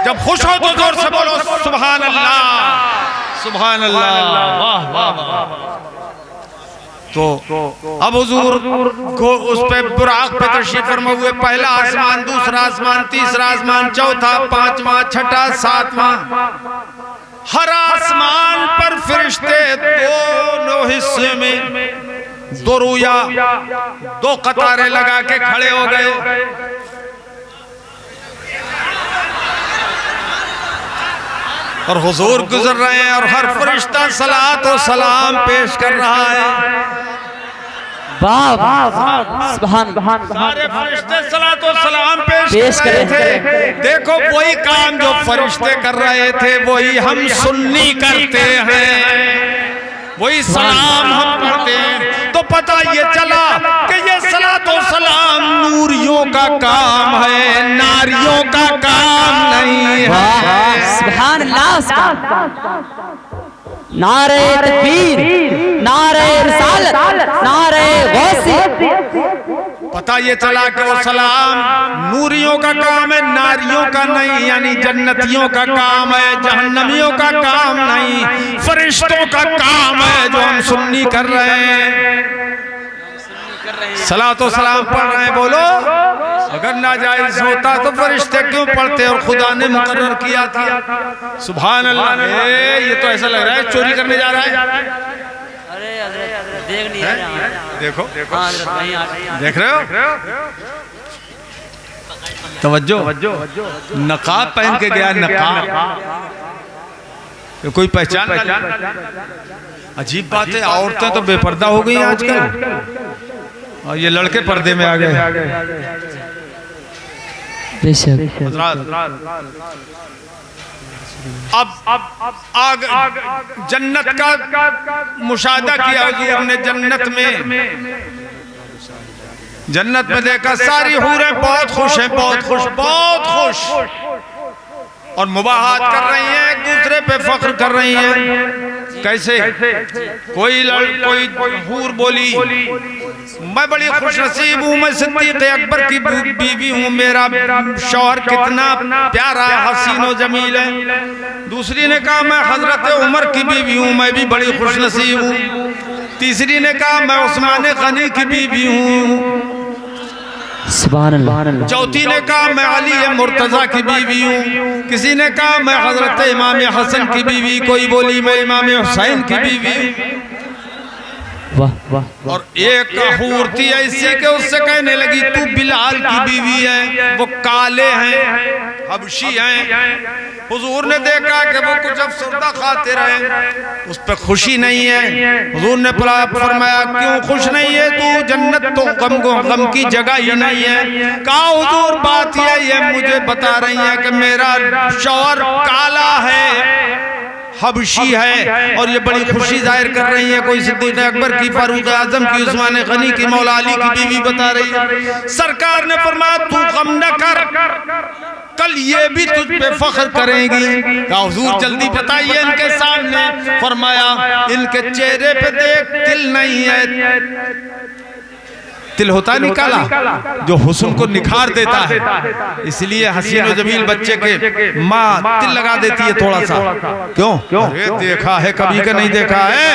Speaker 2: जब खुश हो तो जोर से बोलो सुभान अल्लाह, सुभान अल्लाह। वाह वाह वाह। तो अब हुजूर को उस पे बुराक पे तशरीफ फरमा हुए, पहला आसमान, दूसरा आसमान, तीसरा आसमान, चौथा, पांचवा, छठा, सातवां, हर आसमान पर फरिश्ते दोनों हिस्से में दो रुया, दो कतारें लगा के खड़े हो गए। और हुजूर गुजर रहे हैं और हर फरिश्ता सलात और सलाम पेश कर रहा है।
Speaker 3: वाह वाह, सुभान अल्लाह।
Speaker 2: सारे फरिश्ते सलात और सलाम पेश कर रहे थे। देखो वही काम जो फरिश्ते कर रहे थे वही हम सुन्नी करते हैं, वही सलाम हम पढ़ते हैं। तो पता ये चला कि ये सलात और सलाम नूरियों का काम है, नारियों का काम नहीं है।
Speaker 3: सुभान अल्लाह। नारे तकबीर, नारे रिसालत, नारे गौसियत।
Speaker 2: पता ये चला कि वो सलाम नूरियों का काम है, नारियों का नहीं, यानी जन्नतियों का काम है, जहन्नमियों का काम नहीं, फरिश्तों का काम है जो हम सुन्नी कर रहे हैं। सलात और सलाम पढ़ रहे हैं। बोलो अगर नाजायज होता तो फरिश्ते क्यों पढ़ते, और खुदा ने मुकर्रर किया था। सुभान अल्लाह। ये तो ऐसा लग रहा है चोरी करने जा रहा है।
Speaker 3: देख नहीं है,
Speaker 2: देखो देख रहे हो, तवज्जो। नकाब पहन के गया, नकाब कोई पहचान ना। अजीब बात है, औरतें तो बेपर्दा हो गई आजकल और ये लड़के पर्दे में आ गए। अब आग जन्नत का मुशाहदा किया हुजूर ने। जन्नत में देखा सारी हूरें बहुत खुश हैं, बहुत खुश, बहुत खुश, और मुबाहात कर रही हैं, एक दूसरे पे फख्र कर रही हैं। कैसे? कोई हूर बोली मैं बड़ी खुशनसीब हूँ, मैं सिद्दीक़ अकबर की बीवी हूँ, मेरा शौहर कितना प्यारा हसीन और जमील है। दूसरी ने कहा मैं हजरत उमर की बीवी हूँ, मैं भी बड़ी खुशनसीब हूँ। तीसरी ने कहा मैं उस्मान गनी की बीवी हूँ।
Speaker 3: सुभान अल्लाह।
Speaker 2: चौथी ने कहा मैं अली मुर्तजा की बीवी हूँ। किसी ने कहा मैं हजरत इमाम हसन की बीवी, कोई बोली मैं इमाम हुसैन की बीवी।
Speaker 3: वाह वाह।
Speaker 2: और एक हूर थी ऐसी कि उससे कहने लगी तू बिलाल की बीवी है, वो काले हैं, हबशी हैं। हुजूर ने देखा कि वो कुछ अफसरदा खाते रहे, उस पर खुशी नहीं है। हुजूर ने फरमाया क्यों खुश नहीं है तू? जन्नत तो गम की जगह ही नहीं है। कहा हुजूर बात यह है, मुझे बता रही है कि मेरा शौहर काला है, हबशी है और ये बड़ी खुशी जाहिर कर रही है, कोई सिद्दीक़ अकबर की, फारूक आजम की, उस्मान गनी की, मौला अली की बीवी बता रही है। सरकार ने फरमाया तू गम न कर, कल ये भी तुझ पे फख्र करेंगी। कहा हुजूर जल्दी बताइए इनके सामने। फरमाया इनके चेहरे पे देख तिल नहीं है, तिल होता निकाला जो हुस्न को निखार देता है, इसलिए हसीन और जमील बच्चे के माँ तिल लगा देती है थोड़ा सा। क्यों? अरे देखा है कभी का नहीं देखा है।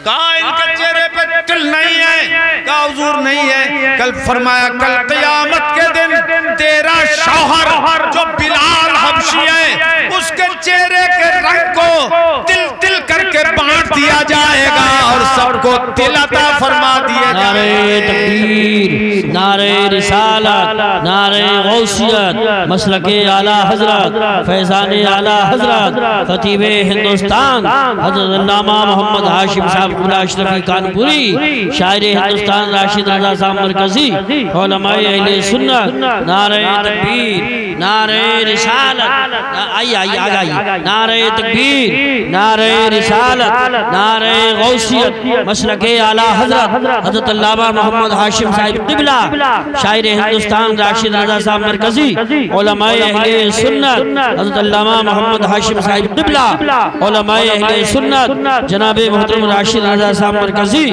Speaker 2: कहा इनके चेहरे पे तिल नहीं है, कहा हुजूर नहीं है। कल फरमाया कल क़यामत के दिन तेरा शौहर जो बिलाल हबशी है उसके चेहरे के रंग को तिल तिल करके बांट दिया जाएगा और सबको तिल अता फरमा दिया जाएगा।
Speaker 3: नारे तकबीर, नारे रिसालत, नारे गौसियत, मसलके आला हजरत, फैज़ाने आला हजरत, खतीबे हिंदुस्तान हज़रत अल्लामा मोहम्मद हाशिम साहब अशरफी कानपुरी, शायर हिंदुस्तान राशिद रज़ा साहब मरकजी, उलमाए अहले सुन्नत, नारे तकबीर, नारे रिसालत, आइए आइए आइए, नारे तकबीर, नारे रिसालत, नारे गौसियत, मसलके आला हजरत हज़रत अल्लामा मोहम्मद हाशिम साहब क़िबला, शायर हिंदुस्तान राशिद रज़ा साहब मरकजी, उलमाए अहले सुन्नत हज़रत अल्लामा मोहम्मद हाशिम साहब क़िबला, उलमाए अहले सुन्नत जनाब मोहतरम राशिद रज़ा साहब मरकजी,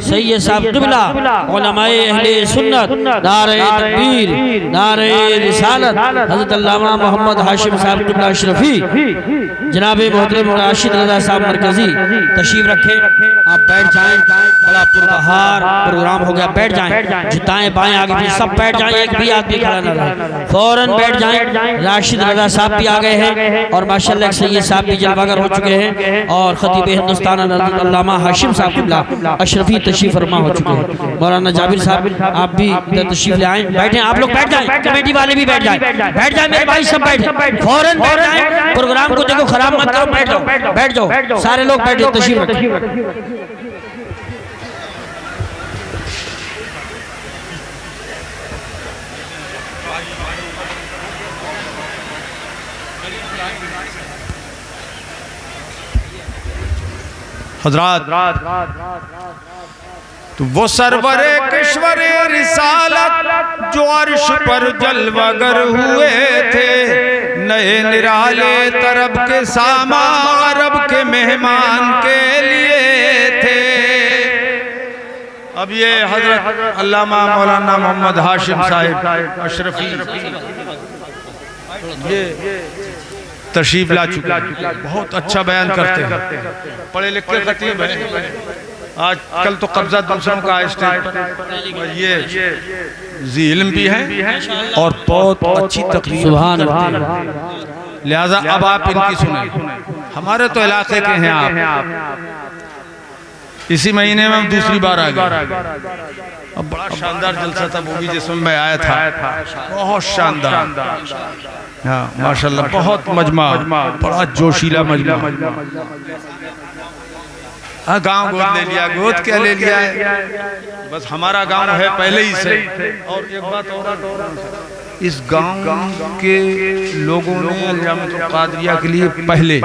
Speaker 3: सैयद साहब क़िबला, उलमाए अहले सुन्नत, नारे तकबीर, नारे रिसालत, हज़रत अल्लामा मोहम्मद हाशिम साहब क़िबला अशरफी, जनाब मोहतरम राशिद रज़ा साहब मरकजी तशरीफ रखें। आप बैठ जाएं, बड़ा पुरबहार प्रोग्राम हो गया, बैठ जाएं, जुताएं बाएं आगे भी सब बैठ जाएं, एक भी आदमी खड़ा न रहे, फौरन बैठ जाएं। राशिद रज़ा साहब भी आ गए हैं और माशाअल्लाह सैयद साहब भी जलवागर हो चुके हैं और खतीब हिंदुस्तान हज़रत अल्लामा हाशिम साहब क़िबला अशरफी तशरीफ फरमा हो चुके हैं। मौलाना जाबिर साहब आप भी तशरीफ ले आए, बैठे, आप लोग बैठ जाएं, कमेटी वाले भी बैठ जाएं, बैठ जाएं मेरे भाई, सब बैठे, फौरन बैठ जाएं, प्रोग्राम को देखो खराब मत करो, बैठ जाओ, बैठ जाओ, सारे लोग बैठे, तशरीफ रखें।
Speaker 2: हजरात तो वो सरवरे किश्वरे रिसालत जो अर्श पर जलवागर हुए थे, नए निराले तरब के सामा अरब के मेहमान के लिए थे। अब ये हजरत अल्लामा मौलाना मोहम्मद हाशिम साहिब अशरफी ये तशरीफ ला चुके, बहुत अच्छा बयान करते हैं, पढ़े लिखे खतीब हैं। आज कल तो कब्जा दूसरों का स्टेज पर, ये जी इल्म भी है और बहुत अच्छी तकरीर, सुभान अल्लाह। लिहाजा अब आप इनकी सुने, हमारे तो इलाके के हैं आप, इसी महीने में हम दूसरी बार आ गए। अब बड़ा शानदार जलसा था वो भी जिसमें मैं आया था, बहुत शानदार, हाँ माशाल्लाह, बहुत मजमा, बड़ा जोशीला मजमा। हाँ गांव गोद ले लिया, गोद क्या ले लिया है, बस हमारा गांव है पहले ही से। और एक बात और, इस गांव के लोगों ने अल्जामतुल कादरिया के लिए पहले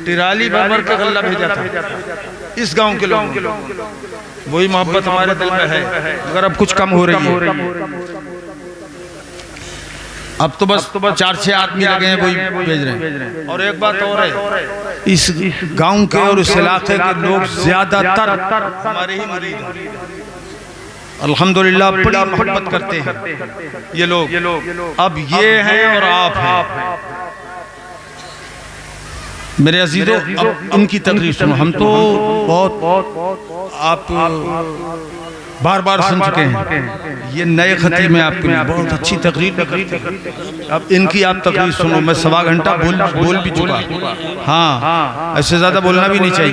Speaker 2: टिराली बाबर का गल्ला भेजा था, इस गांव के लोगों, वही मोहब्बत हमारे दिल में है, मगर अब कुछ कम हो रही है। अब तो बस 4-6 आदमी लगे हैं वही भेज रहे हैं। और एक बात और है, इस गांव के और इस इलाके के लोग ज्यादातर हमारे ही मरीद हैं, अल्हम्दुलिल्लाह बड़ी मोहब्बत करते हैं ये लोग। अब ये हैं और आप हैं मेरे अजीजों, अब इनकी तकरीर सुनो। हम तो बहुत आप बार बार सुन चुके हैं, ये नए खतीब में आपके लिए बहुत अच्छी तकरीर। अब इनकी आप तकरीर सुनो, मैं 1.25 घंटा बोल भी चुका। हाँ, ऐसे ज्यादा बोलना भी नहीं चाहिए।